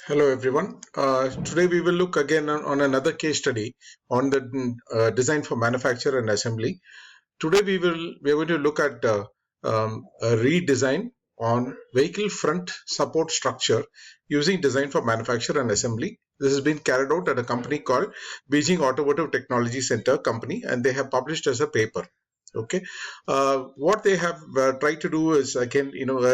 Hello everyone. Today we will look again on another case study on the design for manufacture and assembly. Today we are going to look at a redesign on vehicle front support structure using design for manufacture and assembly. This has been carried out at a company called Beijing Automotive Technology Center company, and they have published as a paper. Okay, what they have tried to do is, again,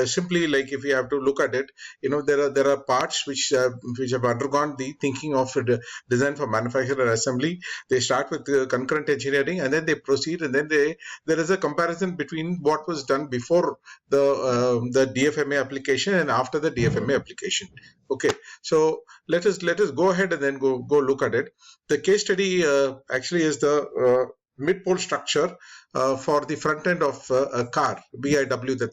simply, like, if you have to look at it, there are parts which have undergone the thinking of the design for manufacture and assembly. They start with concurrent engineering, and then they proceed, and then there is a comparison between what was done before the DFMA application and after the DFMA application. Okay, so let us go ahead and then go look at it. The case study actually is the mid-pole structure for the front end of a car, BIW, that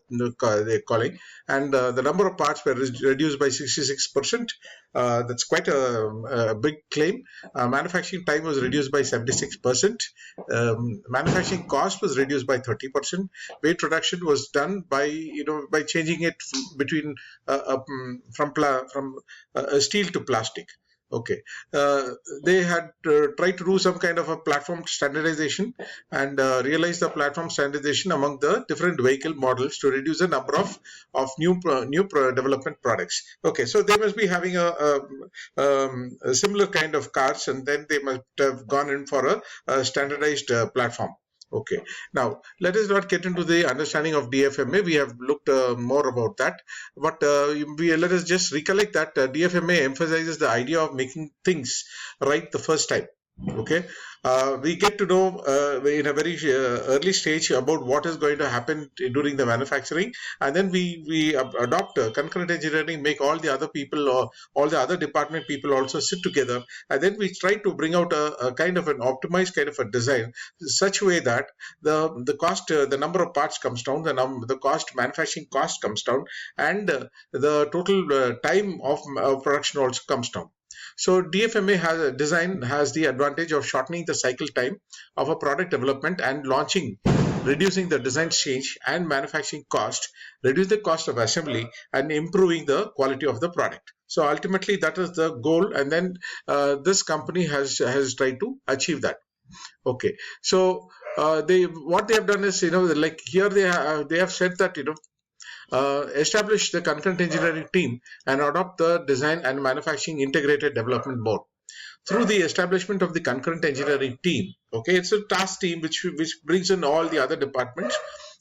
they're calling, and the number of parts were reduced by 66%. That's quite a big claim. Manufacturing time was reduced by 76%. Manufacturing cost was reduced by 30%. Weight reduction was done by changing it between from steel to plastic. Okay, they had tried to do some kind of a platform standardization and realize the platform standardization among the different vehicle models to reduce the number of new development products. Okay, so they must be having a similar kind of cars, and then they must have gone in for a standardized platform. Okay, now let us not get into the understanding of DFMA. We have looked more about that, but let us just recollect that DFMA emphasizes the idea of making things right the first time. Okay, we get to know in a very early stage about what is going to happen during the manufacturing, and then we adopt concurrent engineering, make all the other people or all the other department people also sit together, and then we try to bring out a kind of an optimized kind of a design, such way that the cost, the number of parts comes down, the cost, manufacturing cost comes down, and the total time of production also comes down. So DFMA has the advantage of shortening the cycle time of a product development and launching, reducing the design change and manufacturing cost, reduce the cost of assembly, and improving the quality of the product. So ultimately, that is the goal, and then this company has tried to achieve that. Okay, so they what they have done is, like here they have said that, establish the concurrent engineering team and adopt the design and manufacturing integrated development mode. Through the establishment of the concurrent engineering team, okay, it's a task team which brings in all the other departments,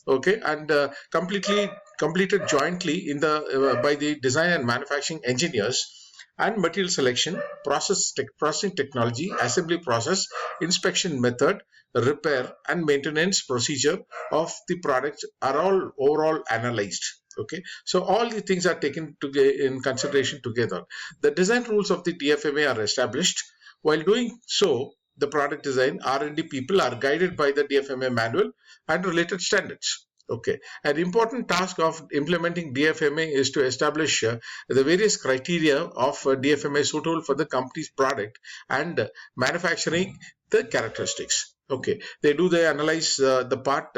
okay, and completed jointly by the design and manufacturing engineers, and material selection, processing technology, assembly process, inspection method, repair and maintenance procedure of the product are all overall analyzed. Okay, so all the things are taken in consideration together. The design rules of the DFMA are established. While doing so, the product design R&D people are guided by the DFMA manual and related standards. Okay, an important task of implementing DFMA is to establish the various criteria of DFMA suitable for the company's product and manufacturing the characteristics. Okay, they analyze the part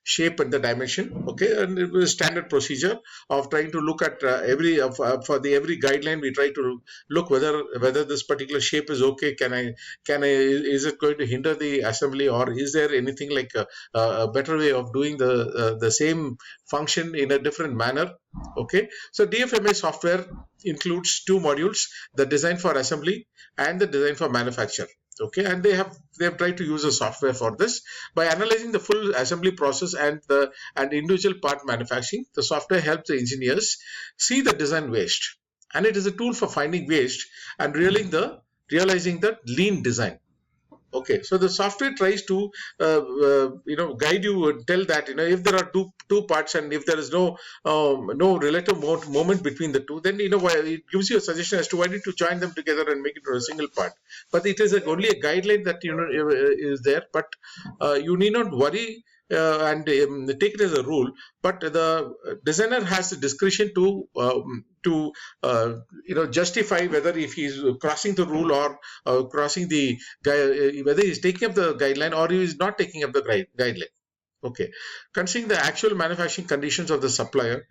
shape and the dimension. Okay, and it was standard procedure of trying to look at for the every guideline. We try to look whether this particular shape is okay. Can I is it going to hinder the assembly, or is there anything like a better way of doing the same function in a different manner? Okay, so DFMA software includes two modules: the design for assembly and the design for manufacture. Okay, and they have tried to use a software for this. By analyzing the full assembly process and individual part manufacturing, the software helps the engineers see the design waste, and it is a tool for finding waste and realizing the lean design. Okay, so the software tries to guide you and tell that, if there are two parts, and if there is no relative moment between the two, then it gives you a suggestion as to why need to join them together and make it into a single part. But it is only a guideline that is there, but you need not worry and take it as a rule. But the designer has the discretion to justify whether if he's crossing the rule or crossing the whether he's taking up the guideline or he is not taking up the guideline. Okay, considering the actual manufacturing conditions of the supplier,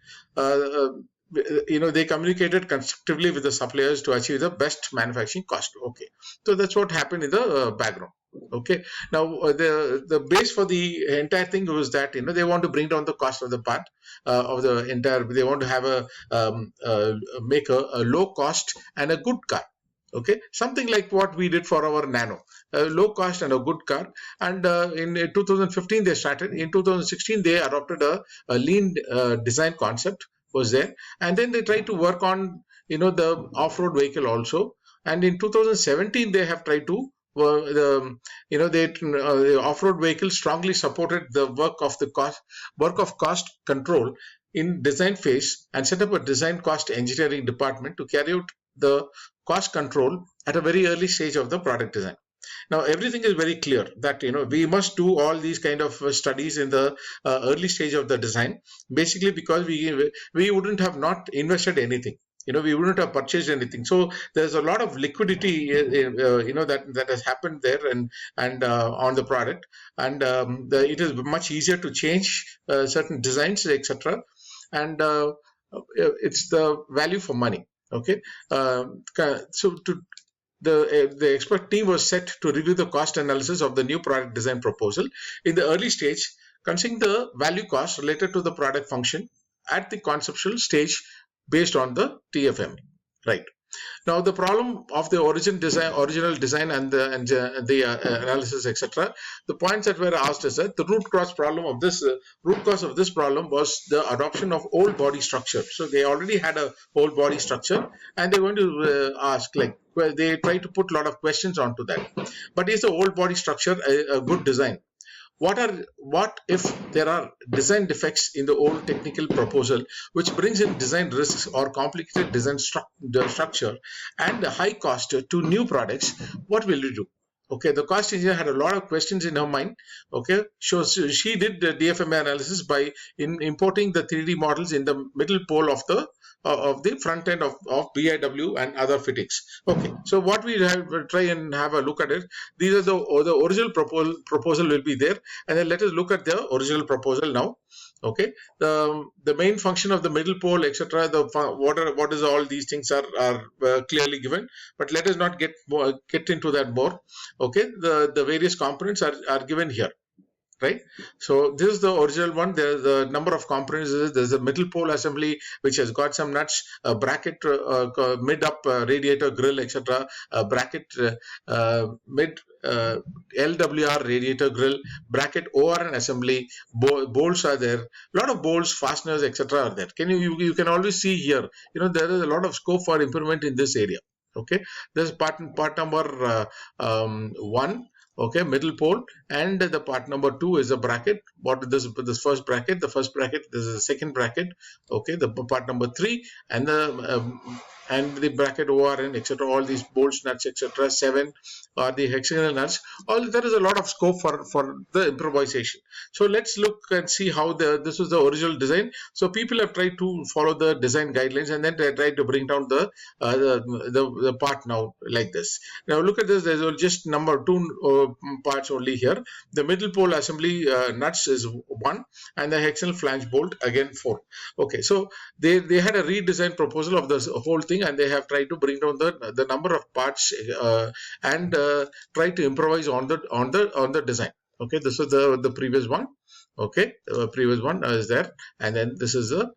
they communicated constructively with the suppliers to achieve the best manufacturing cost. Okay, so that's what happened in the background. Okay, now the base for the entire thing was that they want to bring down the cost of the part of the entire. They want to have make a low cost and a good car. Okay, something like what we did for our Nano, a low cost and a good car. And in 2015 they started. In 2016 they adopted a lean design concept was there, and then they tried to work on the off-road vehicle also. And in 2017 they have tried to the off-road vehicle strongly supported the work of cost control in design phase, and set up a design cost engineering department to carry out the cost control at a very early stage of the product design. Now everything is very clear that we must do all these kind of studies in the early stage of the design, basically because we wouldn't have not invested anything. We wouldn't have purchased anything. So there's a lot of liquidity that has happened there and on the product, and it is much easier to change certain designs, etc. And it's the value for money. Okay, so the expert team was set to review the cost analysis of the new product design proposal. In the early stage, considering the value cost related to the product function at the conceptual stage based on the TFM. Right. Now the problem of the original design and the analysis, etc. The points that were asked is that the root cause of this problem was the adoption of old body structure. So they already had a old body structure, and they're going to ask they try to put a lot of questions onto that. But is the old body structure a good design? What if there are design defects in the old technical proposal which brings in design risks or complicated design structure and a high cost to new products? What will you do? Okay, the cost engineer had a lot of questions in her mind. Okay, so she did the DFMA analysis by importing the 3D models in the middle pole of the front end of BIW and other fittings. Okay, so what we will try and have a look at it. These are the original proposal will be there, and then let us look at the original proposal now. Okay, the main function of the middle pole, etc. What is all these things are clearly given, but let us not get into that more. Okay, the various components are given here. Right, so this is the original one. There's the number of components. There's a middle pole assembly which has got some nuts, a bracket, mid up radiator grill, etc. Bracket mid LWR radiator grill, bracket ORN assembly, bolts are there, a lot of bolts, fasteners, etc. are there. You can always see here, there is a lot of scope for improvement in this area. Okay, this is part number 1. Okay, middle pole, and the part number 2 is a bracket. What is this first bracket? The first bracket. This is the second bracket. Okay, the part number 3 and the bracket ORN, etc. All these bolts, nuts, etc. 7 are the hexagonal nuts. All there is a lot of scope for the improvisation. So let's look and see how this was the original design. So people have tried to follow the design guidelines, and then they tried to bring down the part now like this. Now look at this. There's just number 2 parts only here. The middle pole assembly nuts is 1, and the hexagonal flange bolt again 4. Okay, so they had a redesign proposal of this whole thing, and they have tried to bring down the number of parts and try to improvise on the design. Okay, this is the previous one. Okay, the previous one is there, and then this is the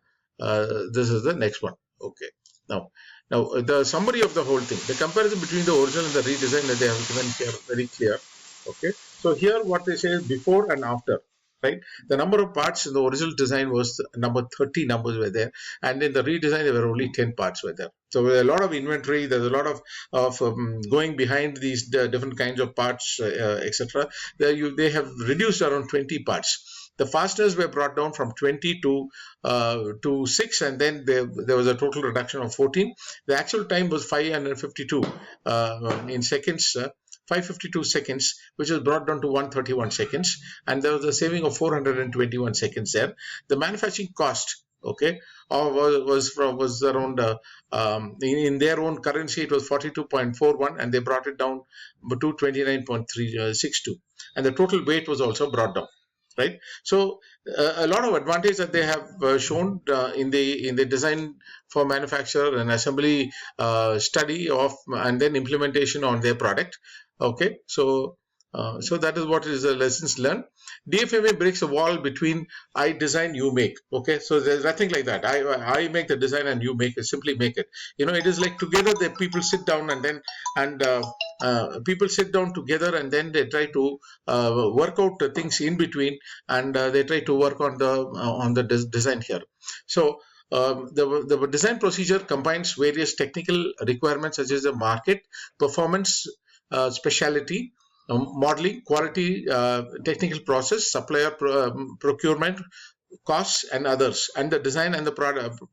next one. Okay, now the summary of the whole thing, the comparison between the original and the redesign that they have given here very clear. Okay, so here what they say is before and after. Right, the number of parts in the original design was number 30 numbers were there, and in the redesign there were only 10 parts were there. So there a lot of inventory. There's a lot of going behind these different kinds of parts, etc. They have reduced around 20 parts. The fasteners were brought down from 20 to 6, and then there was a total reduction of 14. The actual time was 552 in seconds. 552 seconds, which is brought down to 131 seconds, and there was a saving of 421 seconds there. The manufacturing cost, okay, was around in their own currency it was 42.41, and they brought it down to 29.362, and the total weight was also brought down. right? So a lot of advantage that they have shown in the design for manufacture and assembly study of and then implementation on their product. Okay, so so that is what is the lessons learned. DFMA breaks the wall between I design, you make. Okay, so there's nothing like that. I make the design and you make it. Simply make it. You know, it is like together the people sit down and then people sit down together and then they try to work out the things in between, and they try to work on the design here. So the design procedure combines various technical requirements such as the market, performance, specialty, modeling, quality, technical process, supplier procurement, costs, and others, and the design and the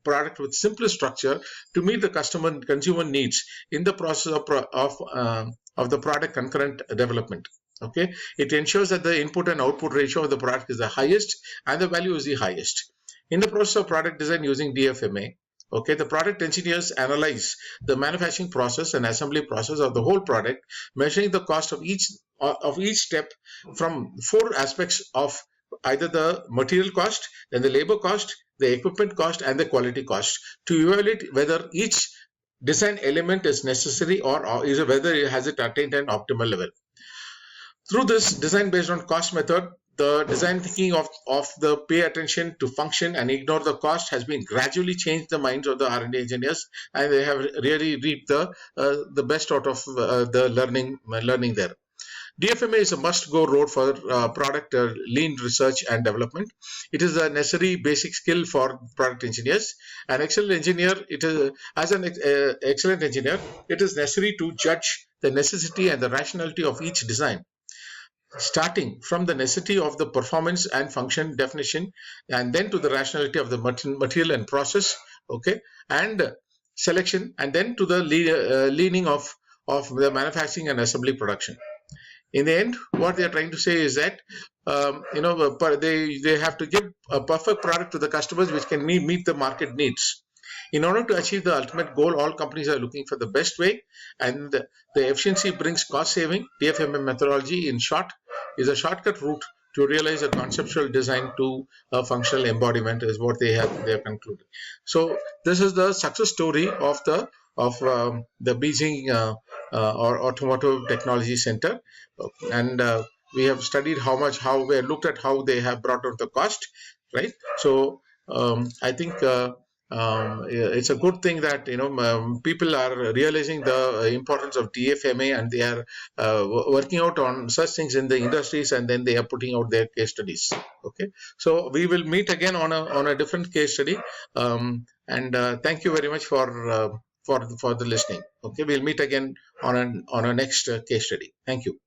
product with simple structure to meet the customer and consumer needs in the process of the product concurrent development. Okay, it ensures that the input and output ratio of the product is the highest and the value is the highest. In the process of product design using DFMA, okay, the product engineers analyze the manufacturing process and assembly process of the whole product, measuring the cost of each step from four aspects of either the material cost, then the labor cost, the equipment cost, and the quality cost to evaluate whether each design element is necessary or is whether it has it attained an optimal level. Through this design based on cost method, the design thinking of the pay attention to function and ignore the cost has been gradually changed the minds of the R&D engineers, and they have really reaped the best out of the learning there. DFMA is a must-go road for product lean research and development. It is a necessary basic skill for product engineers. An excellent engineer, excellent engineer, it is necessary to judge the necessity and the rationality of each design, starting from the necessity of the performance and function definition, and then to the rationality of the material and process, okay, and selection, and then to the leaning of the manufacturing and assembly production. In the end, what they are trying to say is that they have to give a perfect product to the customers which can meet the market needs. In order to achieve the ultimate goal, all companies are looking for the best way, and the efficiency brings cost saving. DFMA methodology, in short, is a shortcut route to realize a conceptual design to a functional embodiment, is what they have concluded. So this is the success story of the Beijing or Automotive Technology Center, and we have studied how we looked at how they have brought down the cost, right? So I think it's a good thing that people are realizing the importance of DFMA, and they are working out on such things in the industries, and then they are putting out their case studies. Okay, so we will meet again on a different case study, and thank you very much for the listening. Okay, we'll meet again on a next case study. Thank you.